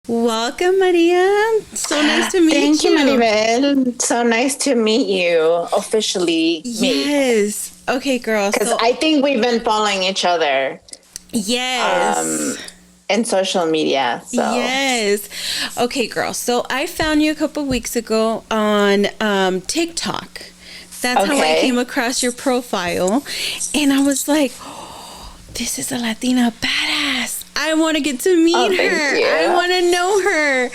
Welcome, Maria. So nice to meet Thank you, you. Maribel. So nice to meet you, officially meet. Yes. Okay, girl. Because So, I think we've been following each other yes. um, in social media. So, Yes. Okay, girl. So, I found you a couple weeks ago on TikTok. That's how I came okay. across your profile. And I was like, this is a Latina badass. I want to get to Oh, meet thank her. I you. want to know her.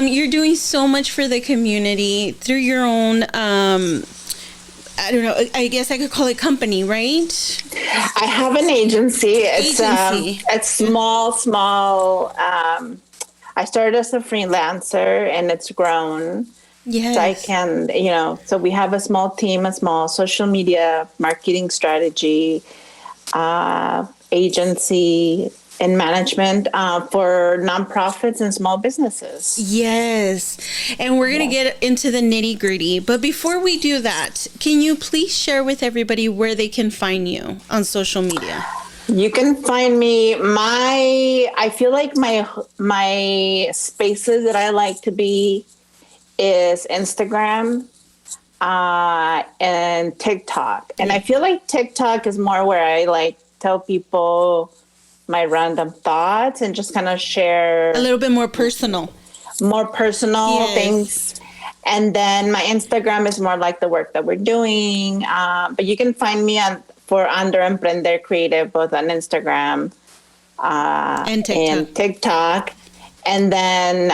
You're doing so much for the community through your own, I don't know, I guess I could call it company, right? I have an agency. Agency. It's small. I started as a freelancer, and it's grown. So I Yes. can, so we have a small team, a small social media marketing strategy agency and management for nonprofits and small businesses. Yes. And we're going to Yeah. get into the nitty gritty. But before we do that, can you please share with everybody where they can find you on social media? You can find me. I feel like my spaces that I like to be is Instagram and TikTok. And I Yeah. feel like TikTok is more where I like tell people my random thoughts and just kind of A share little bit more personal. more personal Yes. things. And then my Instagram is more like the work that we're doing. But you can find me under Emprender Creative, both on Instagram And TikTok. and TikTok. And then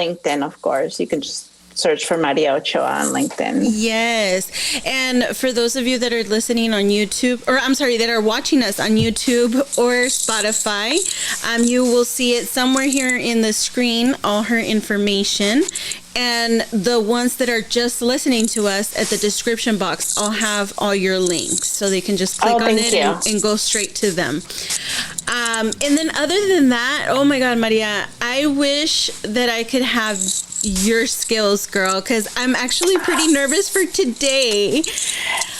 LinkedIn, of course. You can just search for Maria Ochoa on LinkedIn. Yes. And for those of you that are listening on YouTube, or I'm sorry, that are watching us on YouTube or Spotify, you will see it somewhere here in the screen, all her information. And the ones that are just listening to us at the description box, I'll have all your links so they can just click Oh, on thank it you. and go straight to them. And then other than that, oh my God, Maria, I wish that I could have your skills, girl, because I'm actually pretty nervous for today.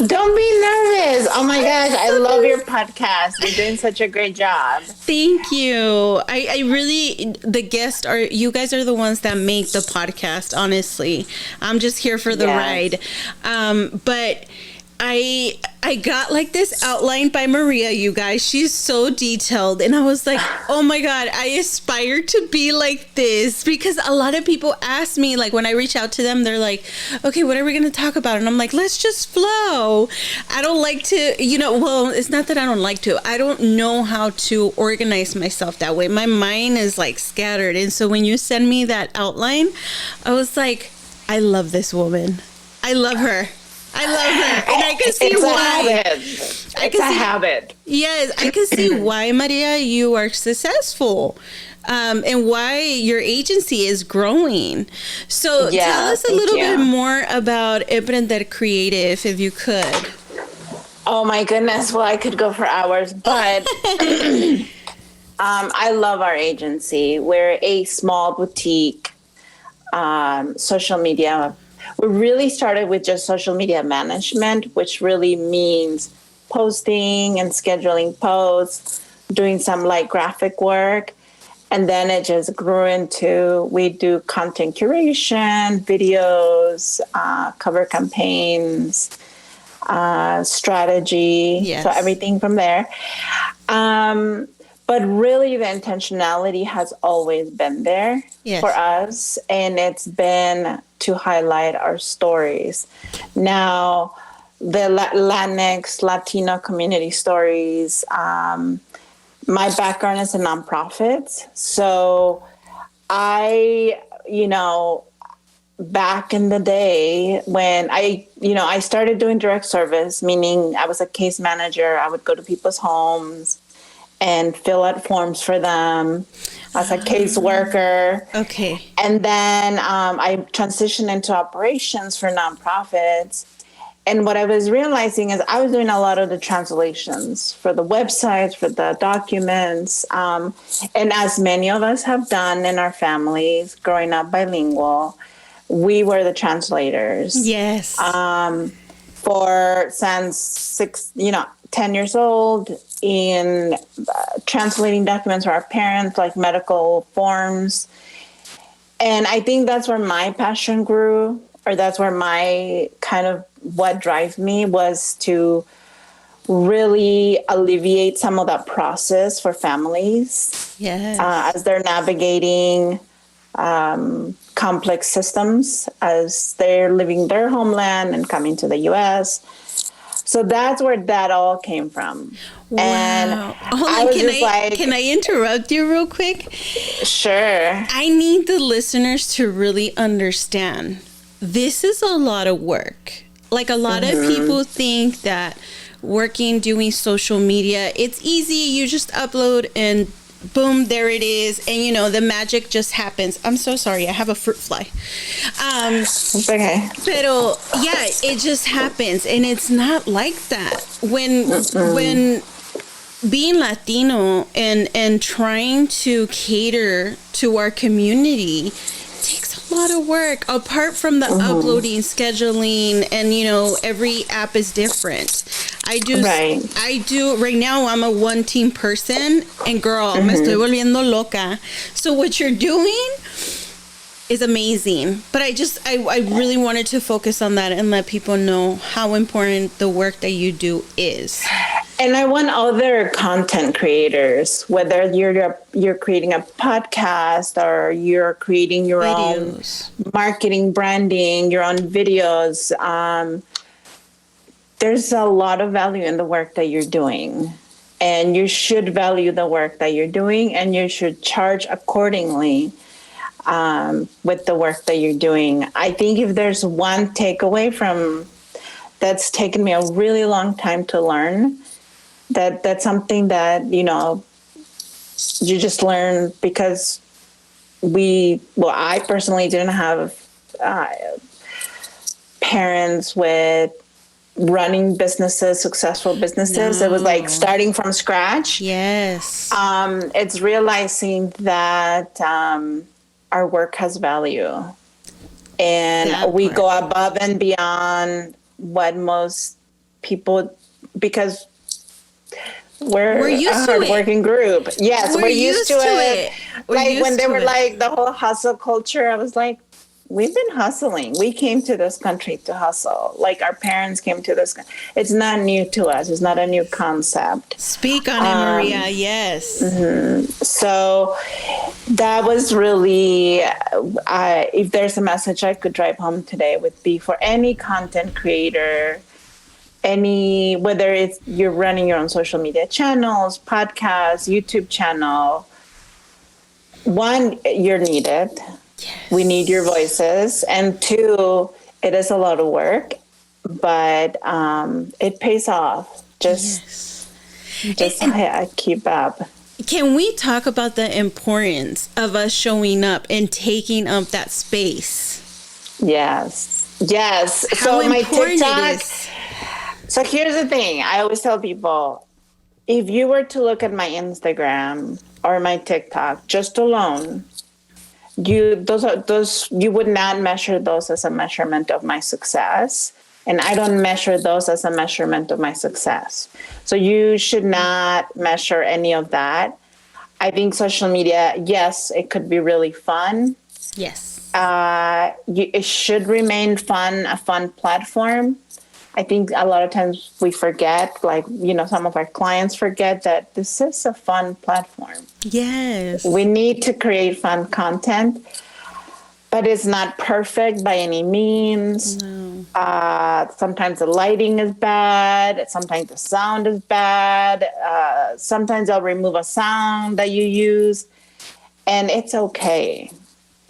Don't be nervous. Oh my gosh, I love your podcast. You're doing such a great job. Thank you. I really, the guests are, you guys are the ones that make the podcast, honestly. I'm just here for the Yes. ride. But I got like this outline by Maria, you guys. She's so detailed. And I was like, oh my God, I aspire to be like this. Because a lot of people ask me, like when I reach out to them, they're like, okay, what are we going to talk about? And I'm like, let's just flow. I don't like to, well, it's not that I don't like to. I don't know how to organize myself that way. My mind is like scattered. And so when you send me that outline, I was like, I love this woman. I love her. I love her, and I can see It's a why. habit. I It's can a see, habit. yes, I can see why, Maria, you are successful, and why your agency is growing. So, tell Yeah, us a thank little bit you. more about Emprender Creative, if you could. Oh my goodness. Well, I could go for hours, but I love our agency. We're a small boutique social media. We really started with just social media management, which really means posting and scheduling posts, doing some light graphic work. And then it just grew into we do content curation, videos, cover campaigns, strategy. So Yes. everything from there. But really, the intentionality has always been there for Yes. us, and it's been to highlight our stories. Now, the Latinx, Latino community stories. My background is in nonprofits, so I, back in the day when I started doing direct service, meaning I was a case manager. I would go to people's homes and fill out forms for them as a caseworker. Okay. And then I transitioned into operations for nonprofits. And what I was realizing is I was doing a lot of the translations for the websites, for the documents. And as many of us have done in our families growing up bilingual, we were the translators. Yes. For since 10 years old in translating documents for our parents, like medical forms, And I think that's where my passion grew, or that's where my kind of what drives me was to really alleviate some of that process for families as they're navigating complex systems, as they're leaving their homeland and coming to the U.S. So that's where that all came from. Wow. And I was can I interrupt you real quick? Sure. I need the listeners to really understand this is a lot of work. Like, a lot of people think that doing social media, it's easy. You just upload and boom, there it is. And, the magic just happens. I'm so sorry. I have a fruit fly. It's okay. Pero, yeah, it just happens. And it's not like that. When being Latino and trying to cater to our community takes a lot of work, apart from the uploading, scheduling, and every app is different. I do right now. I'm a one team person, and girl, me estoy volviendo loca. So what you're doing is amazing, but I really wanted to focus on that and let people know how important the work that you do is. And I want other content creators, whether you're creating a podcast or you're creating your own marketing, branding, your own videos. There's a lot of value in the work that you're doing, and you should value the work that you're doing, and you should charge accordingly with the work that you're doing. I think if there's one takeaway from that's taken me a really long time to learn, that's something that, you just learn because I personally didn't have parents with running businesses, successful businesses. No. It was like starting from scratch. Yes. It's realizing that our work has value, and we go above and beyond what most people, because we're used to a hard-working group. Yes, we're used to it. Like when they were like the whole hustle culture, I was like, we've been hustling. We came to this country to hustle. Like our parents came to this. It's not new to us. It's not a new concept. Speak on it, Maria. Yes. So that was really, if there's a message I could drive home today, would be for any content creator, whether it's you're running your own social media channels, podcasts, YouTube channel. One, you're needed. Yes. We need your voices. And two, it is a lot of work, but it pays off. Just keep up. Can we talk about the importance of us showing up and taking up that space? Yes. How so my TikTok. So here's the thing. I always tell people, if you were to look at my Instagram or my TikTok just alone, you would not measure those as a measurement of my success. And I don't measure those as a measurement of my success. So you should not measure any of that. I think social media, yes, it could be really fun. Yes. It should remain fun, a fun platform. I think a lot of times we forget, some of our clients forget that this is a fun platform. Yes. We need to create fun content, but it's not perfect by any means. No. Sometimes the lighting is bad. Sometimes the sound is bad. Sometimes they'll remove a sound that you use, and it's okay.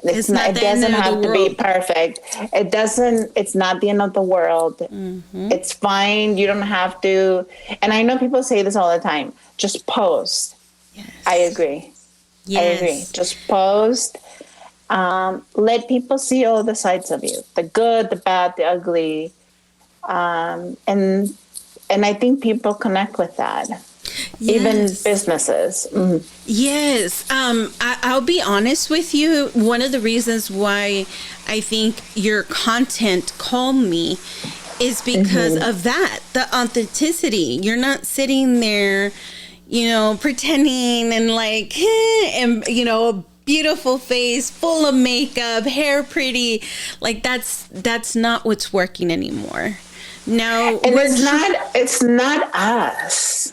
It doesn't have to be perfect. It's not the end of the world. Mm-hmm. It's fine. You don't have to. And I know people say this all the time. Just post. Yes. I agree. Yes. I agree. Just post. Let people see all the sides of you. The good, the bad, the ugly. And I think people connect with that. Yes. Even businesses. Mm. Yes. I'll be honest with you. One of the reasons why I think your content called me is because of that, the authenticity. You're not sitting there, pretending and beautiful face, full of makeup, hair pretty. Like that's not what's working anymore. Now, and it's not us.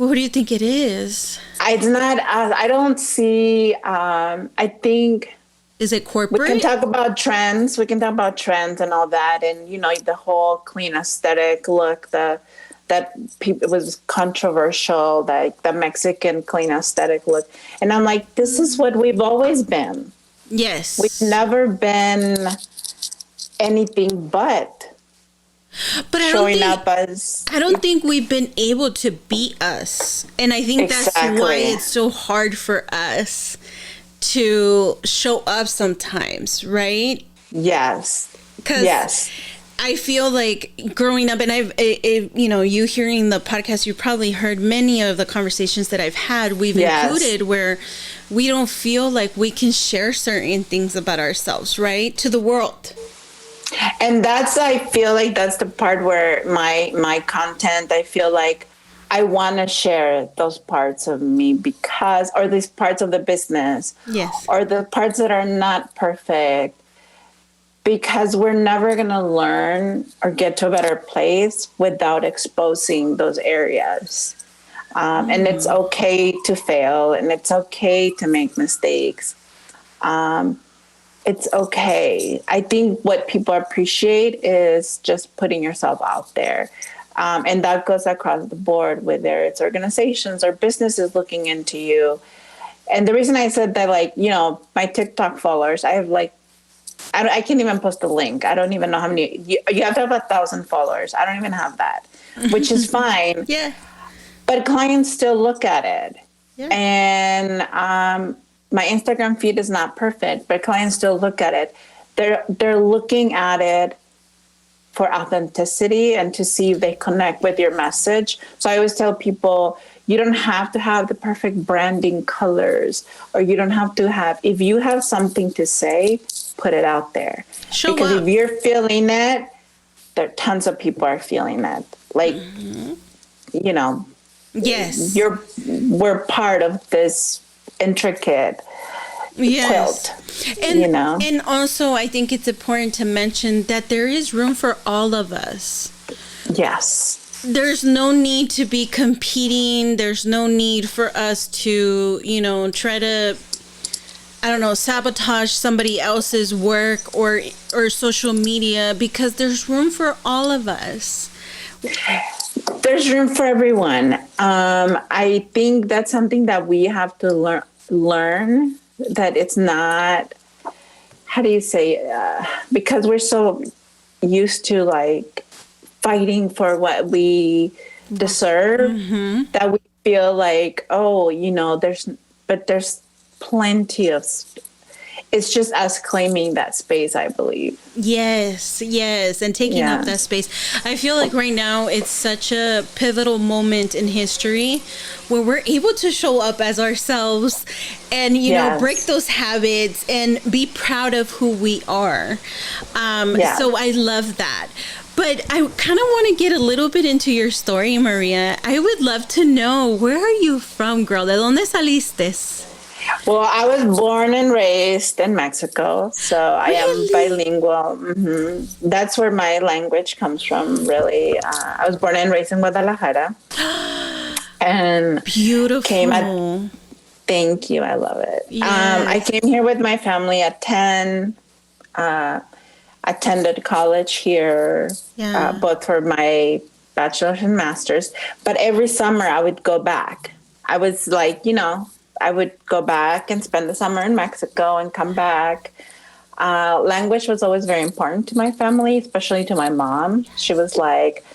what do you think it is? It's not us. I don't see, I think Is it corporate? we can talk about trends. We can talk about trends and all that. And, the whole clean aesthetic look, it was controversial, like the Mexican clean aesthetic look. And I'm like, this is what we've always been. Yes. We've never been anything but showing up as. I don't think we've been able to be us. And I think that's why it's so hard for us to show up sometimes, right? Yes. Because I feel like growing up, and you hearing the podcast, you probably heard many of the conversations that I've had. We've included where we don't feel like we can share certain things about ourselves, right, to the world. And I feel like that's the part where my content, I feel like I want to share those parts of me or these parts of the business, or the parts that are not perfect, because we're never going to learn or get to a better place without exposing those areas. And it's okay to fail, and it's okay to make mistakes. It's okay. I think what people appreciate is just putting yourself out there. And that goes across the board, whether it's organizations or businesses looking into you. And the reason I said that, my TikTok followers, I have I can't even post a link. I don't even know how many. You have to have 1,000 followers. I don't even have that, which is fine. Yeah. But clients still look at it. Yeah. And my Instagram feed is not perfect, but clients still look at it. They're looking at it for authenticity and to see if they connect with your message. So I always tell people, you don't have to have the perfect branding colors, or you don't have to if you have something to say, put it out there. Because if you're feeling it, there are tons of people are feeling it. Yes. We're part of this intricate quilt. And also, I think it's important to mention that there is room for all of us. Yes. There's no need to be competing. There's no need for us to, try to, sabotage somebody else's work or social media, because there's room for all of us. There's room for everyone. I think that's something that we have to learn, that it's not, how do you say, because we're so used to fighting for what we deserve, that we feel like, there's plenty of, it's just us claiming that space, I believe. Yes, and taking up that space. I feel like right now it's such a pivotal moment in history where we're able to show up as ourselves and, break those habits and be proud of who we are. So I love that. But I kind of want to get a little bit into your story, Maria. I would love to know, where are you from, girl? ¿De dónde saliste? Well, I was born and raised in Mexico, so I am bilingual. Mm-hmm. That's where my language comes from, really. I was born and raised in Guadalajara. And beautiful. Thank you. I love it. Yes. I came here with my family at 10. Attended college here, both for my bachelor's and master's. But every summer I would go back. I was I would go back and spend the summer in Mexico and come back. Language was always very important to my family, especially to my mom. She was like,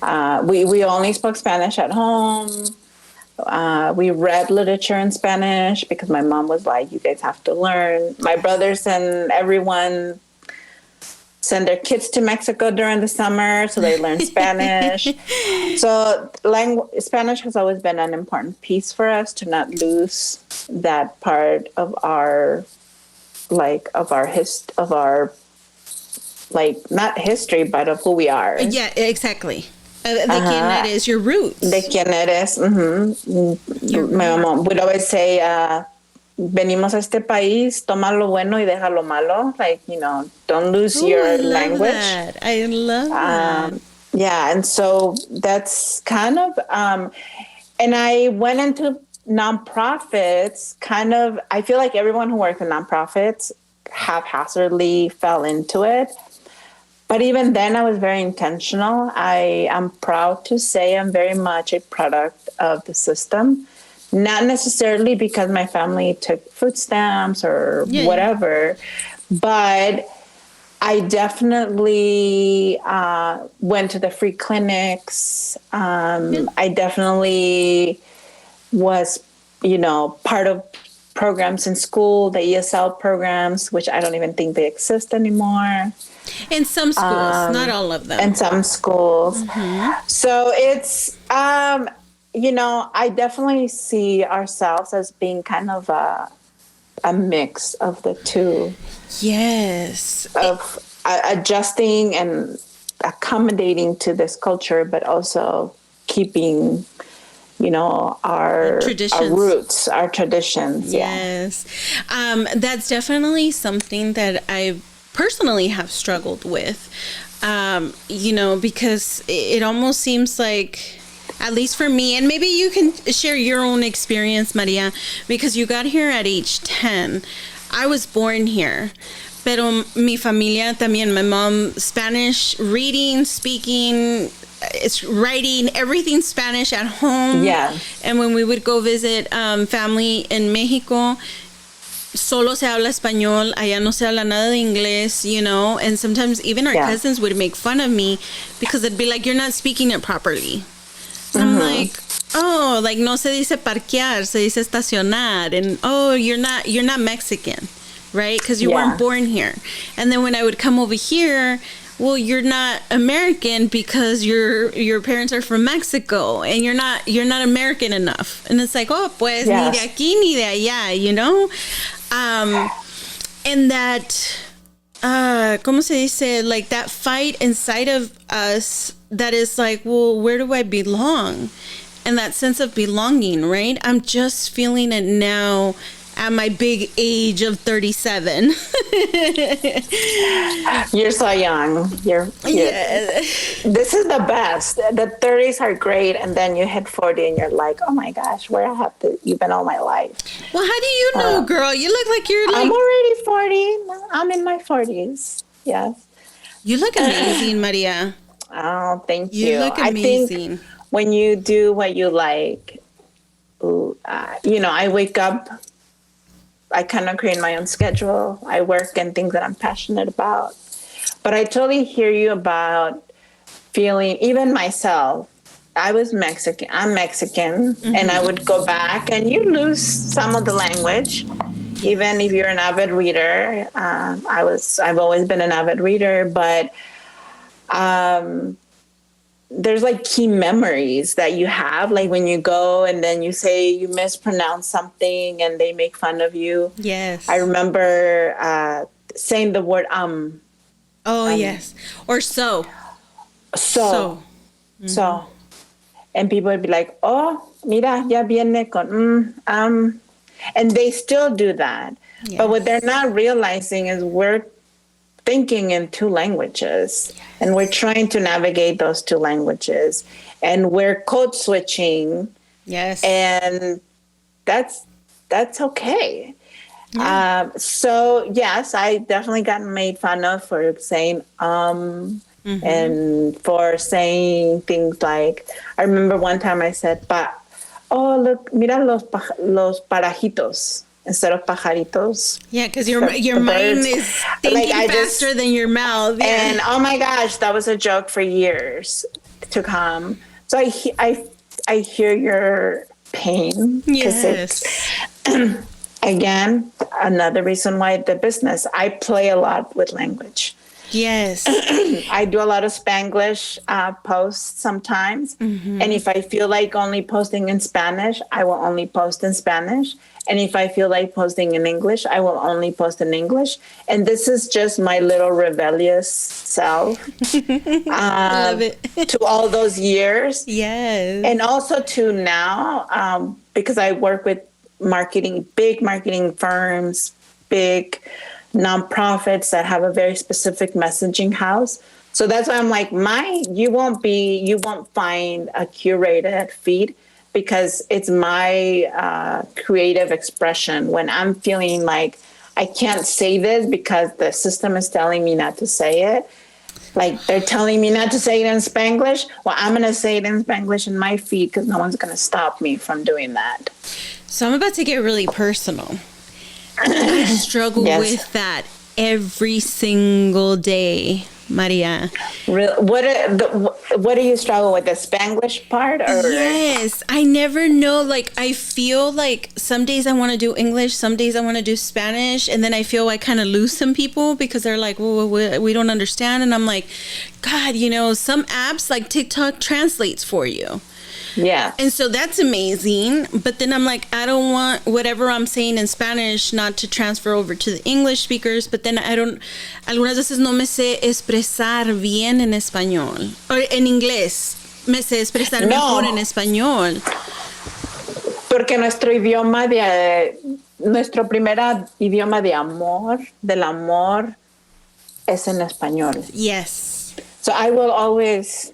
we only spoke Spanish at home. We read literature in Spanish because my mom was like, you guys have to learn. My brothers and everyone send their kids to Mexico during the summer so they learn Spanish. So Spanish has always been an important piece for us, to not lose that part of our not history, but of who we are. Yeah, exactly. De quién eres, your roots. De quién eres. Mm-hmm. My mom would always say, venimos a este país, toma lo bueno y deja lo malo. Like, don't lose Oh, I your love language. that. I love that. Yeah. And so that's kind of, and I went into nonprofits I feel like everyone who works in nonprofits haphazardly fell into it. But even then, I was very intentional. I am proud to say I'm very much a product of the system. Not necessarily because my family took food stamps or whatever, but I definitely went to the free clinics. I definitely was, part of programs in school, the ESL programs, which I don't even think they exist anymore. In some schools, not all of them. In some schools. So it's, I definitely see ourselves as being kind of a mix of the two. Yes. Of adjusting and accommodating to this culture, but also keeping, our roots, our traditions. Yes. That's definitely something that I personally have struggled with, because it almost seems like, at least for me, and maybe you can share your own experience, Maria, because you got here at age 10. I was born here. Pero mi familia también, my mom, Spanish, reading, speaking, writing, everything Spanish at home. Yeah. And when we would go visit family in Mexico, solo se habla español, allá no se habla nada de inglés, and sometimes even our cousins would make fun of me because they'd be like, you're not speaking it properly. And I'm like, oh, like no se dice parquear, se dice estacionar, and oh, you're not Mexican, right? Because you weren't born here. And then when I would come over here, well, you're not American because your parents are from Mexico, and you're not American enough. And it's like, oh, pues ni de aquí ni de allá, and that, ¿cómo se dice? Like that fight inside of us that is like, well, where do I belong? And that sense of belonging, right? I'm just feeling it now at my big age of 37. You're so young. This is the best. The 30s are great, and then you hit 40 and you're like, oh my gosh, where have you been all my life? Well, how do you know, girl? You look like you're like... I'm already 40. I'm in my 40s. Yes. You look amazing, Maria. Oh, thank you. You look amazing. I think when you do what you like, I wake up, I kind of create my own schedule. I work in things that I'm passionate about. But I totally hear you about feeling, even myself, I was Mexican. I'm Mexican. And I would go back and you lose some of the language. Even if you're an avid reader, I've always been an avid reader, but there's like key memories that you have, like when you go and then you say you mispronounce something and they make fun of you. Yes. I remember saying the word Oh, yes. Or so. So. And people would be like, oh, mira, ya viene con and they still do that. Yes. But what they're not realizing is we're thinking in two languages, and we're trying to navigate those two languages, and we're code switching. Yes. And that's okay. Yeah. So yes, I definitely got made fun of for saying and for saying things like, I remember one time I said, oh, look, mira los parajitos instead of pajaritos. Yeah, because your mind is thinking faster than your mouth. Yeah. And oh my gosh, that was a joke for years to come. So I hear your pain. Yes. It's, again, another reason why the business, I play a lot with language. Yes. I do a lot of Spanglish posts sometimes. And if I feel like only posting in Spanish, I will only post in Spanish. And if I feel like posting in English, I will only post in English. And this is just my little rebellious self. Love it. To all those years. Yes. And also to now, because I work with big marketing firms, big nonprofits that have a very specific messaging house. So that's why I'm like, you won't find a curated feed, because it's my creative expression when I'm feeling like I can't say this because the system is telling me not to say it. Like they're telling me not to say it in Spanglish. Well, I'm going to say it in Spanglish in my feed because no one's going to stop me from doing that. So I'm about to get really personal. I struggle with that every single day, Maria. What do you struggle with? The Spanglish part? Or? Yes. I never know. Like, I feel like some days I want to do English, some days I want to do Spanish. And then I feel I kind of lose some people because they're like, well, we don't understand. And I'm like, God, some apps like TikTok translates for you. Yeah. And so that's amazing. But then I'm like, I don't want whatever I'm saying in Spanish not to transfer over to the English speakers. But then algunas veces no me sé expresar bien en español. O en inglés. Me sé expresar mejor en español. Porque nuestro primer idioma del amor, es en español. Yes. So I will always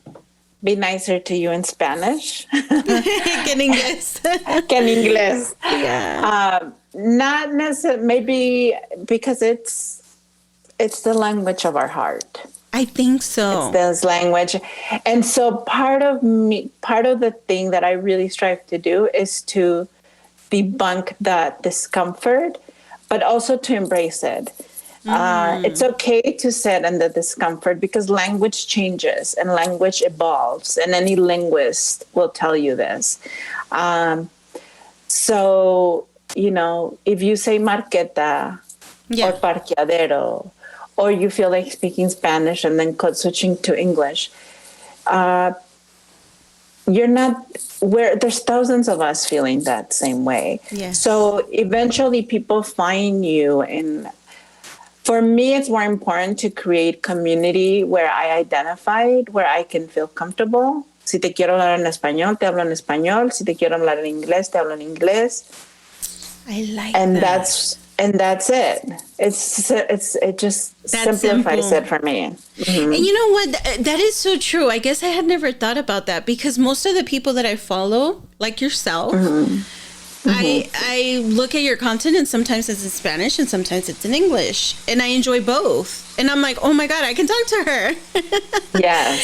be nicer to you in Spanish. Que en inglés. Que en inglés. Yeah. Not necessarily, maybe because it's the language of our heart. I think so. It's this language. And so part of the thing that I really strive to do is to debunk that discomfort, but also to embrace it. It's okay to sit in the discomfort because language changes and language evolves, and any linguist will tell you this. So, if you say marqueta or parqueadero, or you feel like speaking Spanish and then switching to English, you're not where there's thousands of us feeling that same way. Yes. So eventually people find you for me, it's more important to create community where I identified, where I can feel comfortable. Si te quiero hablar en español, te hablo en español. Si te quiero hablar en inglés, te hablo en inglés. I like and that. That's it. It just That's simplifies simple. it for me. Mm-hmm. And you know what? That is so true. I guess I had never thought about that because most of the people that I follow, like yourself, I look at your content and sometimes it's in Spanish and sometimes it's in English. And I enjoy both. And I'm like, oh my God, I can talk to her. Yes.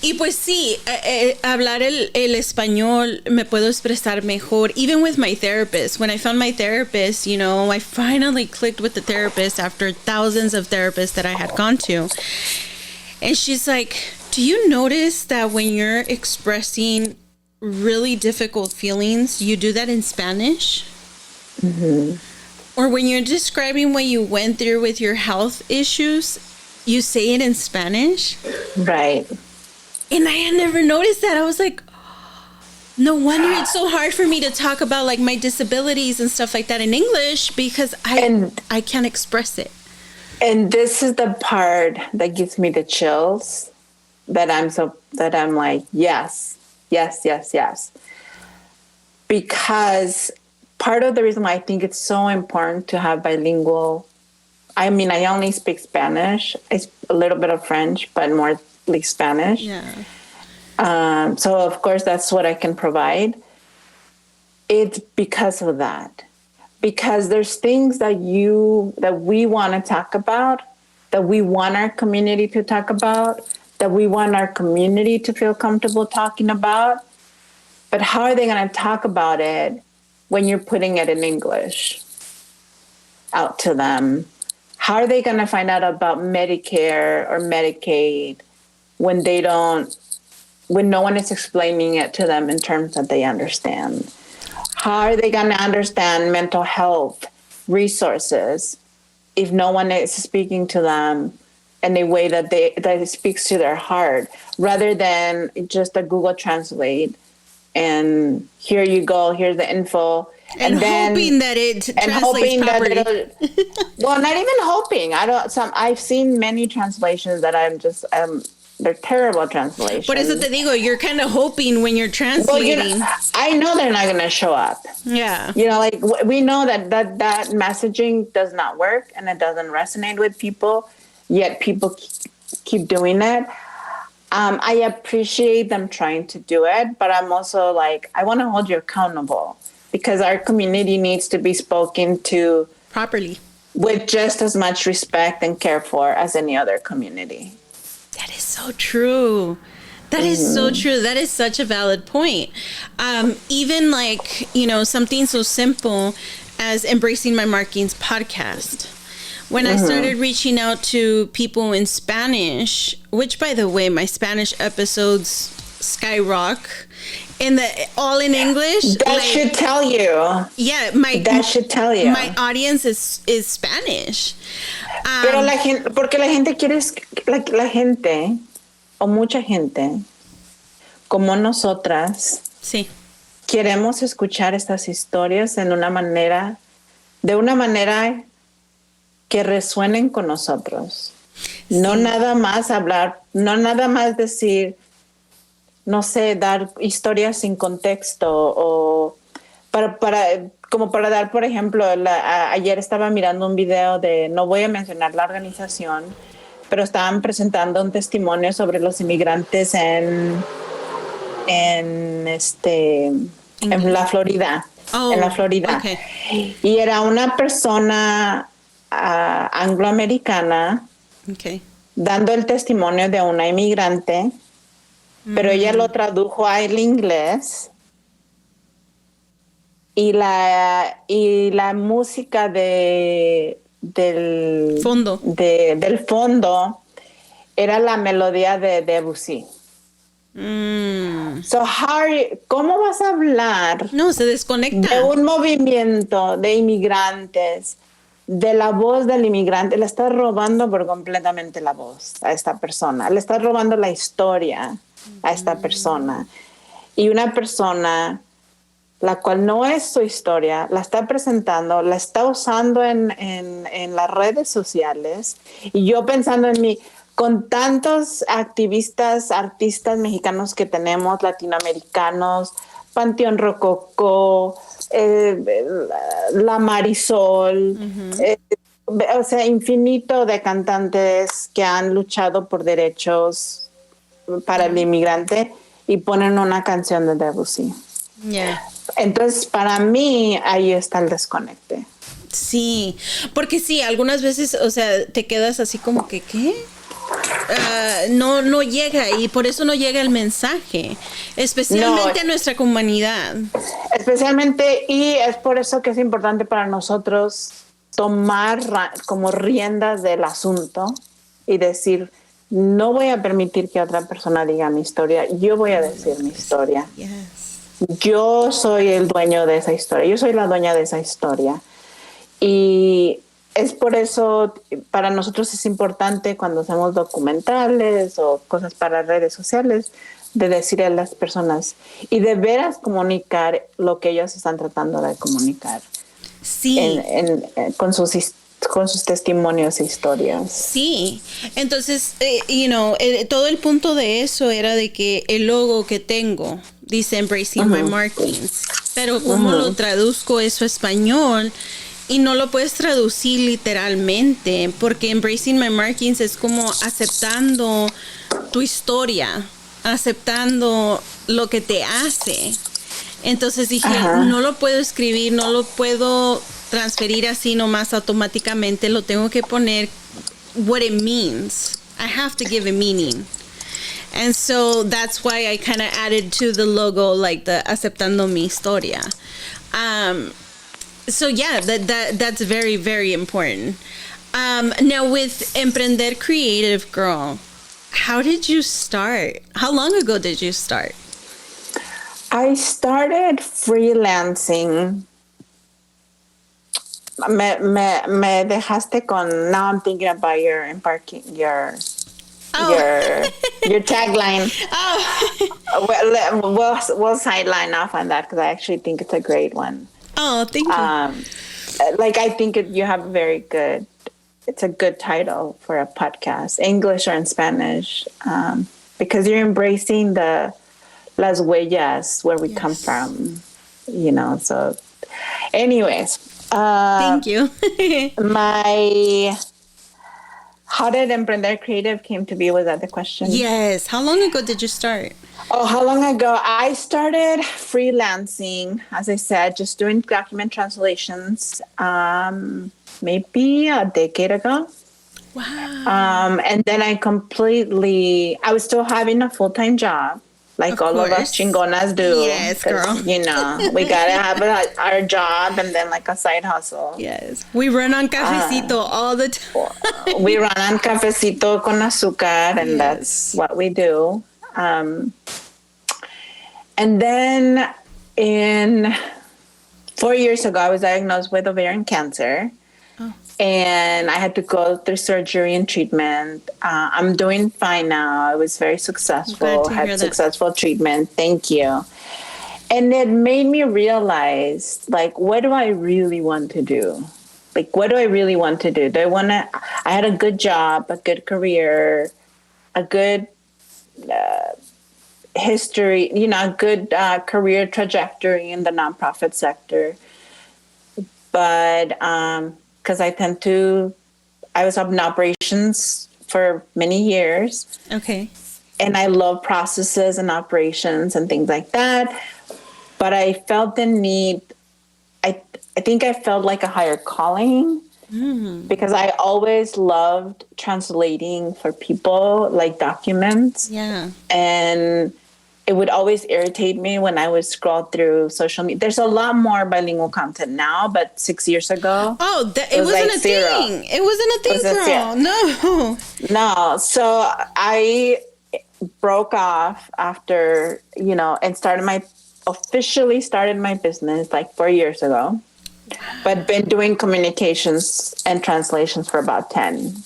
Y pues sí, hablar el español me puedo expresar mejor. Even with my therapist. When I found my therapist, I finally clicked with the therapist after thousands of therapists that I had gone to. And she's like, do you notice that when you're expressing really difficult feelings, you do that in Spanish? Mm-hmm. Or when you're describing what you went through with your health issues, you say it in Spanish? Right. And I had never noticed that. I was like, no wonder it's so hard for me to talk about like my disabilities and stuff like that in English because I can't express it. And this is the part that gives me the chills that I'm like, yes. Because part of the reason why I think it's so important to have bilingual, I only speak Spanish. It's a little bit of French, but more like Spanish. Yeah. So of course that's what I can provide. It's because of that. Because there's things that we want to talk about, that we want our community to talk about, that we want our community to feel comfortable talking about. But how are they going to talk about it when you're putting it in English out to them? How are they going to find out about Medicare or Medicaid when no one is explaining it to them in terms that they understand? How are they going to understand mental health resources if no one is speaking to them in a way that speaks to their heart, rather than just a Google Translate and here you go, here's the info, and then hoping that it translates properly. Well, not even hoping. I've seen many translations that I'm just They're terrible translations. Por eso te digo, you're kind of hoping when you're translating. Well, I know they're not going to show up. Yeah. Like we know that messaging does not work and it doesn't resonate with people, yet people keep doing it. I appreciate them trying to do it, but I'm also like, I want to hold you accountable because our community needs to be spoken to properly with just as much respect and care for as any other community. That is so true. That is so true. That is such a valid point. Even like, something so simple as Embracing My Markings podcast. When I started reaching out to people in Spanish, which by the way, my Spanish episodes skyrocket, all in English. That should tell you. Yeah, that should tell you. My audience is Spanish. Pero porque la gente quiere, la gente, o mucha gente, como nosotras, sí, queremos escuchar estas historias de una manera que resuenen con nosotros. Sí. No nada más hablar, no nada más decir, no sé, dar historias sin contexto o para dar, por ejemplo, ayer estaba mirando un video no voy a mencionar la organización, pero estaban presentando un testimonio sobre los inmigrantes en la Florida. Oh, en la Florida. Okay. Y era una persona angloamericana dando el testimonio de una inmigrante, pero ella lo tradujo al inglés. Y la música del fondo. Del fondo era la melodía de Debussy. So, ¿cómo vas a hablar? No, se desconecta. De un movimiento de inmigrantes, de la voz del inmigrante? Le estás robando por completamente la voz a esta persona. Le estás robando la historia a esta persona. Y una persona la cual no es su historia, la está presentando, la está usando en las redes sociales. Y yo pensando en mí, con tantos activistas, artistas mexicanos que tenemos, latinoamericanos, Panteón Rococó, La Marisol, o sea, infinito de cantantes que han luchado por derechos para el inmigrante y ponen una canción de Debussy. Yeah. Entonces, para mí, ahí está el desconecte. Sí, porque sí, algunas veces, o sea, te quedas así como que, ¿qué? No llega, y por eso no llega el mensaje, especialmente a nuestra comunidad. Especialmente, y es por eso que es importante para nosotros tomar como riendas del asunto y decir, no voy a permitir que otra persona diga mi historia, yo voy a decir mi historia. Yes. Yo soy el dueño de esa historia, yo soy la dueña de esa historia. Y es por eso, para nosotros es importante cuando hacemos documentales o cosas para redes sociales, de decirle a las personas y de veras comunicar lo que ellos están tratando de comunicar. Sí. Con sus testimonios e historias. Sí, entonces, todo el punto de eso era de que el logo que tengo dice Embracing My Markings, pero ¿cómo lo traduzco eso a español? Y no lo puedes traducir literalmente, porque Embracing My Markings es como aceptando tu historia, aceptando lo que te hace. Entonces dije, no lo puedo escribir, no lo puedo transferir así nomás automáticamente, lo tengo que poner what it means. I have to give a meaning. And so that's why I kind of added to the logo like the aceptando mi historia. So yeah, that's very, very important. Now with Emprender Creative, girl, how did you start? How long ago did you start? I started freelancing. Me dejaste con, now I'm thinking about your tagline. Oh. We'll sideline off on that because I actually think it's a great one. Oh, thank you. I think you have a very good it's a good title for a podcast, English or in Spanish, because you're embracing the las huellas, where we come Yes. from, So, anyways, Thank you. my how did Emprender Creative came to be? Was that the question? Yes. How long ago did you start? Oh, how long ago? I started freelancing, as I said, just doing document translations, maybe a decade ago. Wow. And then I was still having a full-time job, like Of all of us course. chingonas do, Yes, because, girl. we got to have our job and then like a side hustle. Yes. We run on cafecito all the time. We run on cafecito con azúcar, and that's Yes. what we do. And then in 4 years ago, I was diagnosed with ovarian cancer. Oh. And I had to go through surgery and treatment. I'm doing fine now. I was very successful, Glad to hear had that. successful treatment. Thank you. And it made me realize, like, what do I really want to do? Like, what do I really want to do? I had a good job, a good career, a good history, a good career trajectory in the nonprofit sector. But because I was up in operations for many years. Okay. And I love processes and operations and things like that. But I felt the need, I think I felt like a higher calling because I always loved translating for people, like documents. Yeah. And it would always irritate me when I would scroll through social media. There's a lot more bilingual content now, but 6 years ago, Oh, it wasn't like a zero. thing. It wasn't a thing, Was a girl. zero. No. No. So I broke off after, and officially started my business like 4 years ago, but been doing communications and translations for about 10.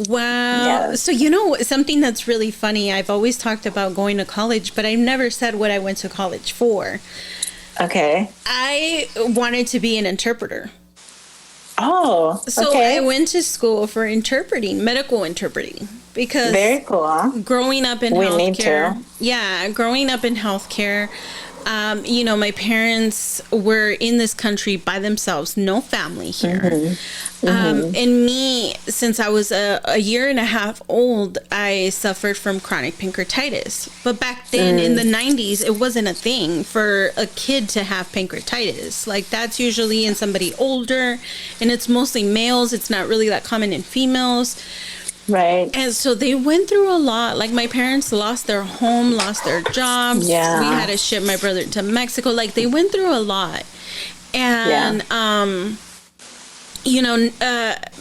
Wow. Yes. So, something that's really funny, I've always talked about going to college, but I've never said what I went to college for. Okay. I wanted to be an interpreter. Oh, So okay. I went to school for interpreting, medical interpreting, because Very cool. growing up in We healthcare. need to. Yeah, growing up in healthcare, my parents were in this country by themselves, no family here. And me, since I was a year and a half old, I suffered from chronic pancreatitis. But back then in the 90s, it wasn't a thing for a kid to have pancreatitis. Like, that's usually in somebody older, and it's mostly males. It's not really that common in females. Right. And so they went through a lot. Like, my parents lost their home, lost their jobs. Yeah. We had to ship my brother to Mexico. Like, they went through a lot. And,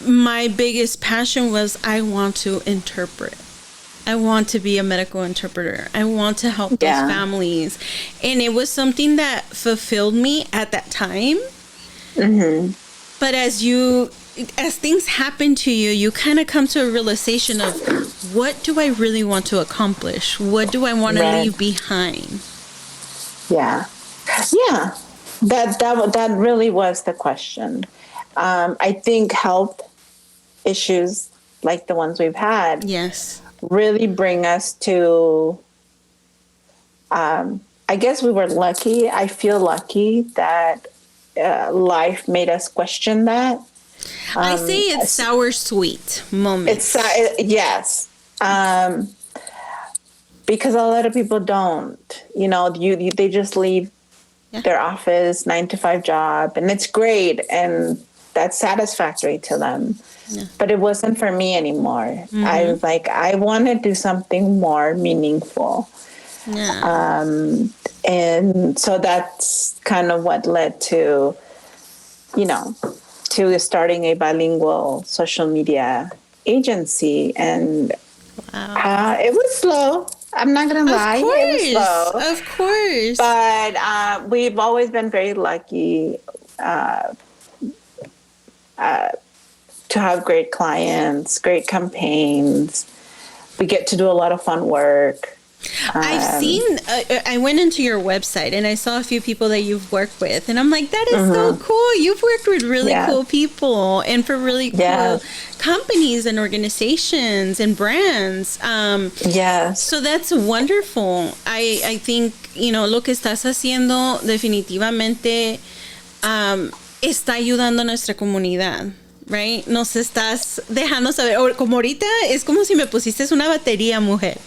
my biggest passion was I want to interpret. I want to be a medical interpreter. I want to help those families. And it was something that fulfilled me at that time. But as things happen to you, you kind of come to a realization of, what do I really want to accomplish? What do I want to leave behind? Yeah. Yeah. That really was the question. I think health issues like the ones we've had really bring us to, I guess we were lucky. I feel lucky that life made us question that. I say it's sour sweet moments. Yes. Because a lot of people don't, they just leave their office 9-to-5 job, and it's great. And that's satisfactory to them. Yeah. But it wasn't for me anymore. I was like, I want to do something more meaningful. Yeah. And so that's kind of what led to, to starting a bilingual social media agency. And it was slow. I'm not going to lie. Of course. It was slow. Of course. But we've always been very lucky to have great clients, great campaigns. We get to do a lot of fun work. I've seen, I went into your website and I saw a few people that you've worked with, and I'm like, that is so cool. You've worked with really cool people and for really cool companies and organizations and brands. So that's wonderful. I think, lo que estás haciendo definitivamente está ayudando a nuestra comunidad. Right? Nos estás dejando saber, o como ahorita es como si me pusiste una batería, mujer.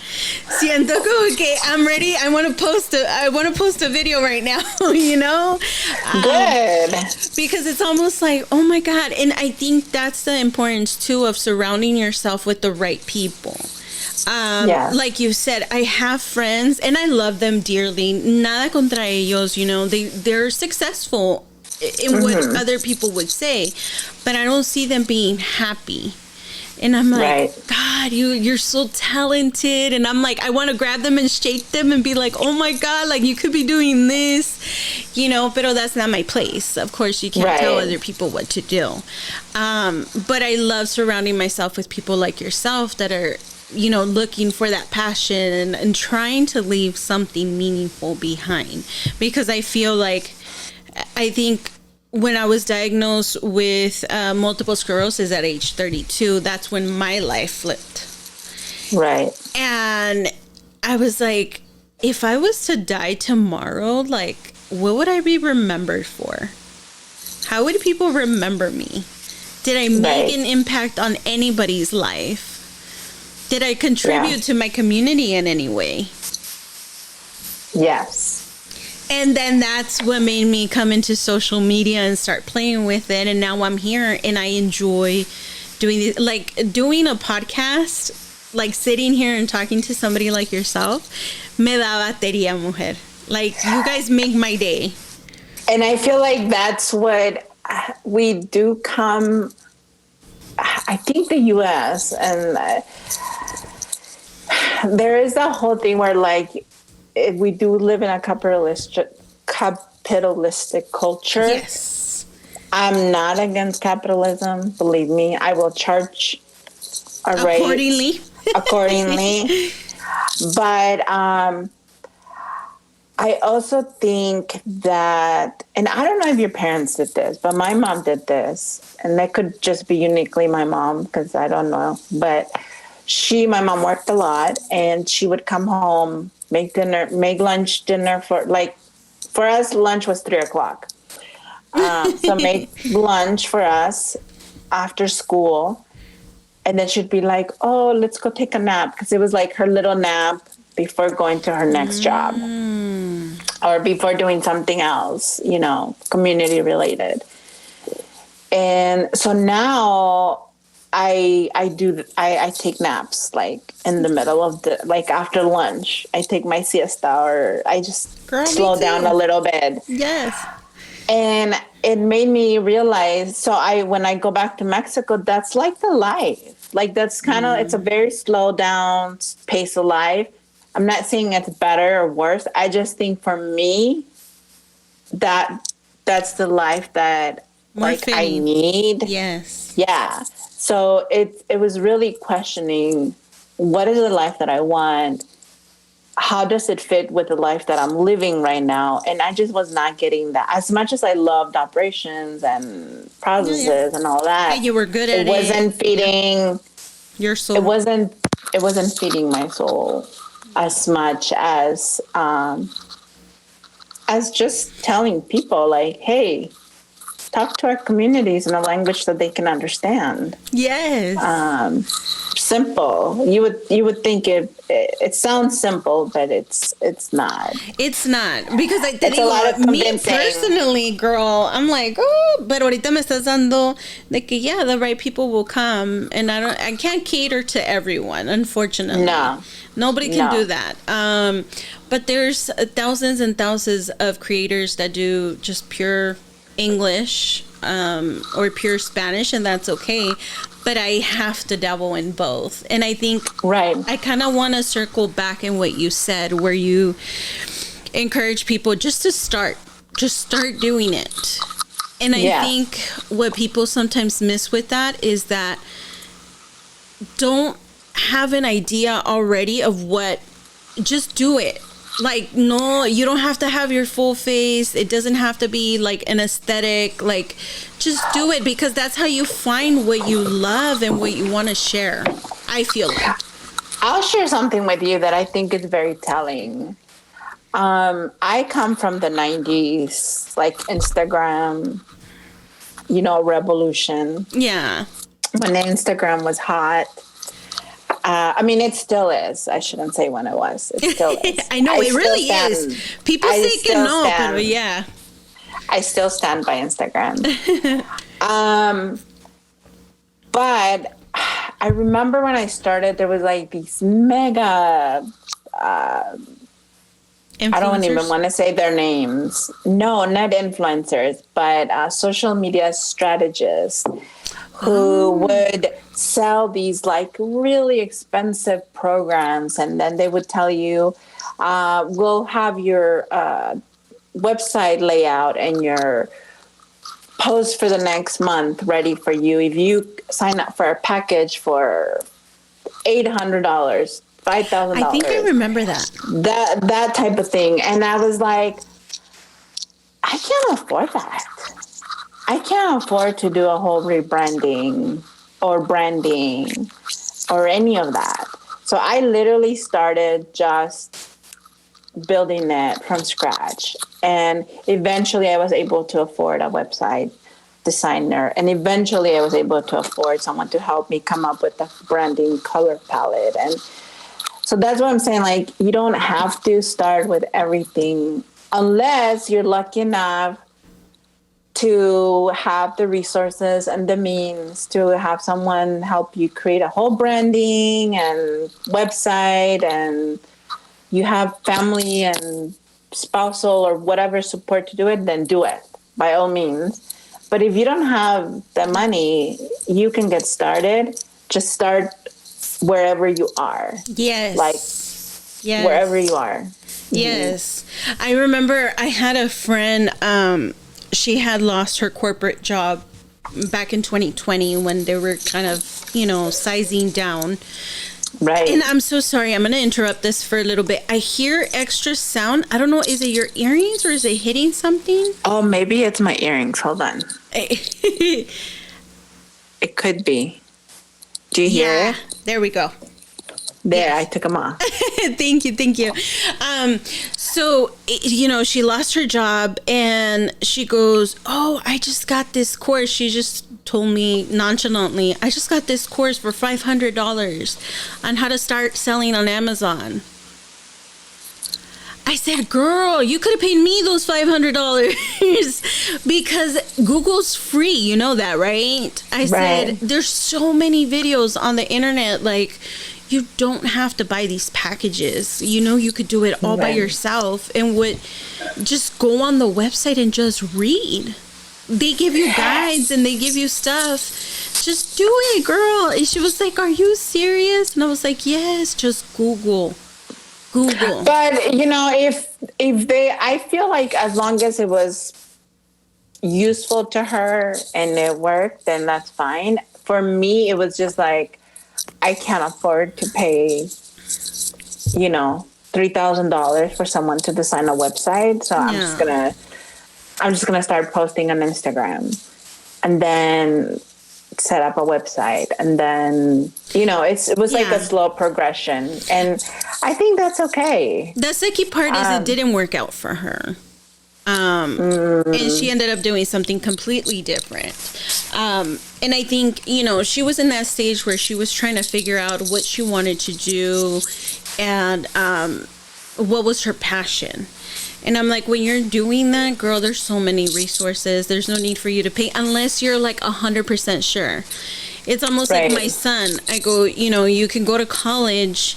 Siento como que I'm ready. I want to post a video right now, Good. Because it's almost like, oh my God. And I think that's the importance too of surrounding yourself with the right people. Like you said, I have friends and I love them dearly. Nada contra ellos, they're successful in what other people would say, but I don't see them being happy. And I'm like, God, you're so talented. And I'm like, I want to grab them and shake them and be like, oh my God, like you could be doing this, pero that's not my place. Of course, you can't tell other people what to do. But I love surrounding myself with people like yourself that are, looking for that passion and trying to leave something meaningful behind. Because I think when I was diagnosed with multiple sclerosis at age 32, that's when my life flipped. Right. And I was like, if I was to die tomorrow, like, what would I be remembered for? How would people remember me? Did I make an impact on anybody's life? Did I contribute to my community in any way? Yes. And then that's what made me come into social media and start playing with it. And now I'm here and I enjoy doing this, like doing a podcast, like sitting here and talking to somebody like yourself. Me da batería, mujer. Like, you guys make my day. And I feel like that's what we do come, I think the U.S. and there is that whole thing where like, we do live in a capitalistic culture. Yes. I'm not against capitalism. Believe me, I will charge accordingly. But I also think that, and I don't know if your parents did this, but my mom did this, and that could just be uniquely my mom because I don't know. But my mom worked a lot, and she would come home, make lunch, dinner for us, lunch was 3:00. So make lunch for us after school. And then she'd be like, oh, let's go take a nap. Because it was like her little nap before going to her next job or before doing something else, community related. And so now I take naps like in the middle of like after lunch. I take my siesta or I just slow down a little bit. Yes. And it made me realize, when I go back to Mexico, that's like the life. Like that's kind of, it's a very slow down pace of life. I'm not saying it's better or worse. I just think for me, that's the life that I need. Yes. Yeah. So it was really questioning, what is the life that I want? How does it fit with the life that I'm living right now? And I just was not getting that. As much as I loved operations and processes and all that, you were good at it. It wasn't feeding your soul. It wasn't feeding my soul as much as just telling people like, hey, talk to our communities in a language that they can understand. Yes. Simple. You would think it sounds simple, but it's not. It's not, because it's a lot of convincing. Me personally, girl, I'm like, oh, but ahorita me estás dando de que the right people will come, and I can't cater to everyone, unfortunately. No. Nobody can do that. But there's thousands and thousands of creators that do just pure English or pure Spanish, and that's okay. But I have to dabble in both. And I think I kind of want to circle back in what you said, where you encourage people just to start doing it. And I think what people sometimes miss with that is that don't have an idea already of what just do it. Like, no, you don't have to have your full face. It doesn't have to be like an aesthetic. Like, just do it, because that's how you find what you love and what you want to share, I feel like. I'll share something with you that I think is very telling. I come from the 90s, like Instagram, revolution. Yeah. When Instagram was hot. I mean, it still is. I shouldn't say when it was. It still is. I know, it really is. People say que no, but yeah. I still stand by Instagram. But I remember when I started, there was like these mega... I don't even want to say their names. No, not influencers, but social media strategists who would sell these like really expensive programs, and then they would tell you, we'll have your website layout and your post for the next month ready for you if you sign up for a package for $800, $5,000. I think I remember that. That type of thing. And I was like, I can't afford that. I can't afford to do a whole rebranding or branding or any of that. So I literally started just building it from scratch. And eventually I was able to afford a website designer. And eventually I was able to afford someone to help me come up with the branding color palette. And so that's what I'm saying. Like, you don't have to start with everything unless you're lucky enough to have the resources and the means to have someone help you create a whole branding and website, and you have family and spousal or whatever support to do it, then do it by all means. But if you don't have the money, you can get started. Just start wherever you are. Yes. Like, yes. Wherever you are. Yes. Mm-hmm. I remember I had a friend, she had lost her corporate job back in 2020 when they were kind of, sizing down. Right. And I'm so sorry. I'm going to interrupt this for a little bit. I hear extra sound. I don't know. Is it your earrings or is it hitting something? Oh, maybe it's my earrings. Hold on. It could be. Do you hear it? There we go. There, yes. I took them off. Thank you. So, she lost her job and she goes, oh, I just got this course. She just told me nonchalantly, I just got this course for $500 on how to start selling on Amazon. I said, girl, you could have paid me those $500 because Google's free. You know that, right? I said, there's so many videos on the internet. Like, you don't have to buy these packages. You could do it all by yourself and just go on the website and just read. They give you guides and they give you stuff. Just do it, girl. And she was like, are you serious? And I was like, yes, just Google. But, if I feel like as long as it was useful to her and it worked, then that's fine. For me, it was just like, I can't afford to pay, $3,000 for someone to design a website. So I'm just gonna start posting on Instagram and then set up a website. And then, it was like a slow progression. And I think that's okay. The sucky part is it didn't work out for her. And she ended up doing something completely different. And I think, she was in that stage where she was trying to figure out what she wanted to do and what was her passion. And I'm like, when you're doing that, girl, there's so many resources. There's no need for you to pay unless you're like 100% sure. It's almost like my son. I go, you can go to college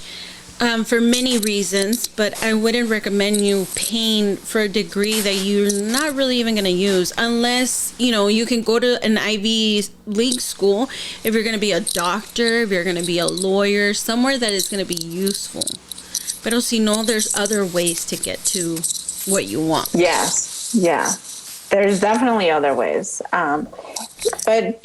for many reasons, but I wouldn't recommend you paying for a degree that you're not really even going to use unless, you can go to an Ivy League school if you're going to be a doctor, if you're going to be a lawyer, somewhere that is going to be useful. But si no, there's other ways to get to what you want. Yes. Yeah. There's definitely other ways. But,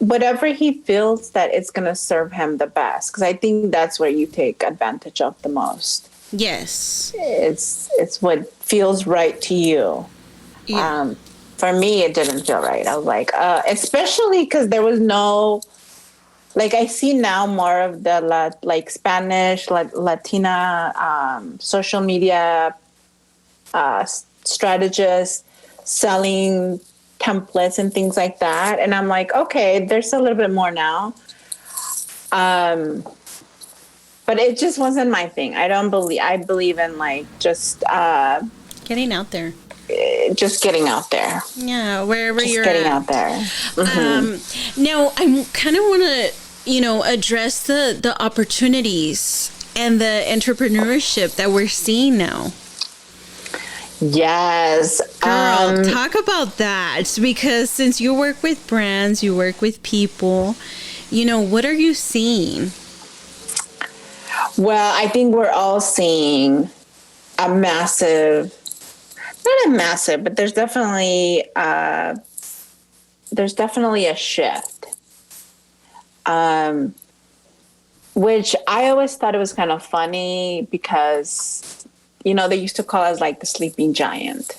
whatever he feels that it's going to serve him the best. Because I think that's where you take advantage of the most. Yes. It's what feels right to you. Yeah. For me, it didn't feel right. I was like, especially because there was no, like, I see now more of the Spanish, Latina social media strategists selling templates and things like that. And I'm like, okay, there's a little bit more now. But it just wasn't my thing. I believe in like just Getting out there. just getting out there. Yeah, wherever Just you're getting at. out there. Mm-hmm. Now, I kind of want to, address the opportunities and the entrepreneurship that we're seeing now. Yes. Girl, talk about that. Because since you work with brands, you work with people, what are you seeing? Well, I think we're all seeing a massive, not a massive, but there's definitely a shift. Which I always thought it was kind of funny because, they used to call us like the sleeping giant.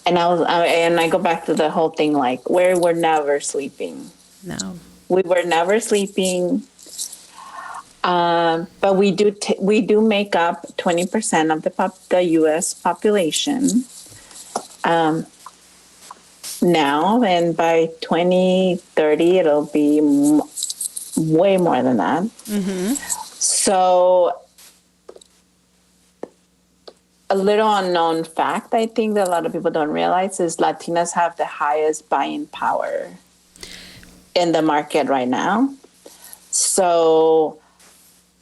And I go back to the whole thing, like where we're never sleeping. No. We were never sleeping. But we do make up 20% of the U.S. population now, and by 2030 it'll be way more than that. Mm-hmm. So, a little unknown fact I think that a lot of people don't realize is Latinas have the highest buying power in the market right now. So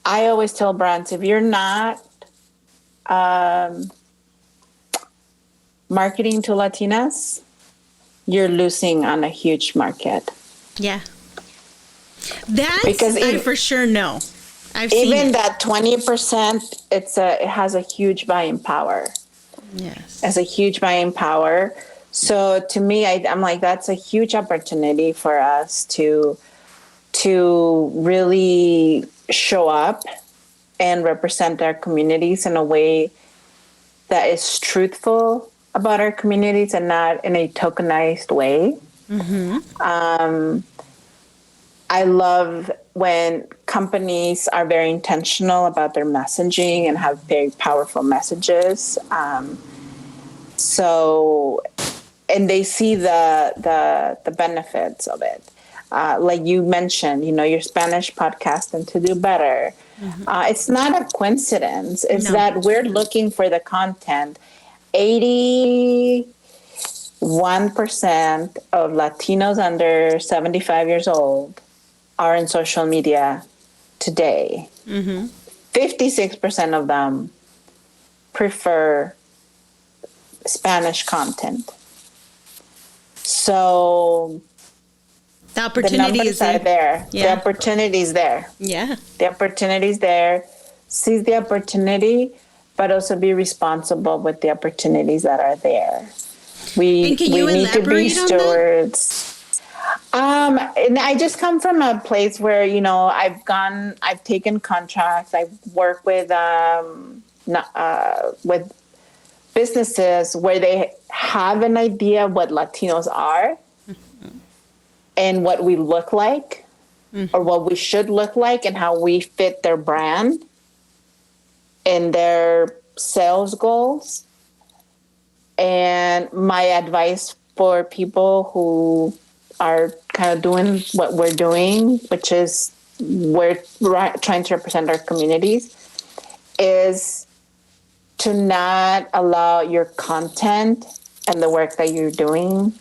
I always tell brands, if you're not marketing to Latinas, you're losing on a huge market. Yeah. I for sure know. I've seen even it. That 20%, it has a huge buying power. Yes. Has a huge buying power. So to me, I'm like, that's a huge opportunity for us to really show up and represent our communities in a way that is truthful about our communities and not in a tokenized way. Mm-hmm. I love when companies are very intentional about their messaging and have very powerful messages. And they see the benefits of it. Like you mentioned, your Spanish podcast and To Do Better. Mm-hmm. It's not a coincidence. It's that we're looking for the content. 81% of Latinos under 75 years old are in social media today. Mm-hmm. 56% of them prefer Spanish content. So the opportunities are there. Yeah. The opportunity is there. Yeah. The opportunity is there. Seize the opportunity, but also be responsible with the opportunities that are there. We need to be stewards. And I just come from a place where, I've taken contracts. I work with businesses where they have an idea what Latinos are and what we look like or what we should look like and how we fit their brand and their sales goals. And my advice for people who are kind of doing what we're doing, which is we're trying to represent our communities, is to not allow your content and the work that you're doing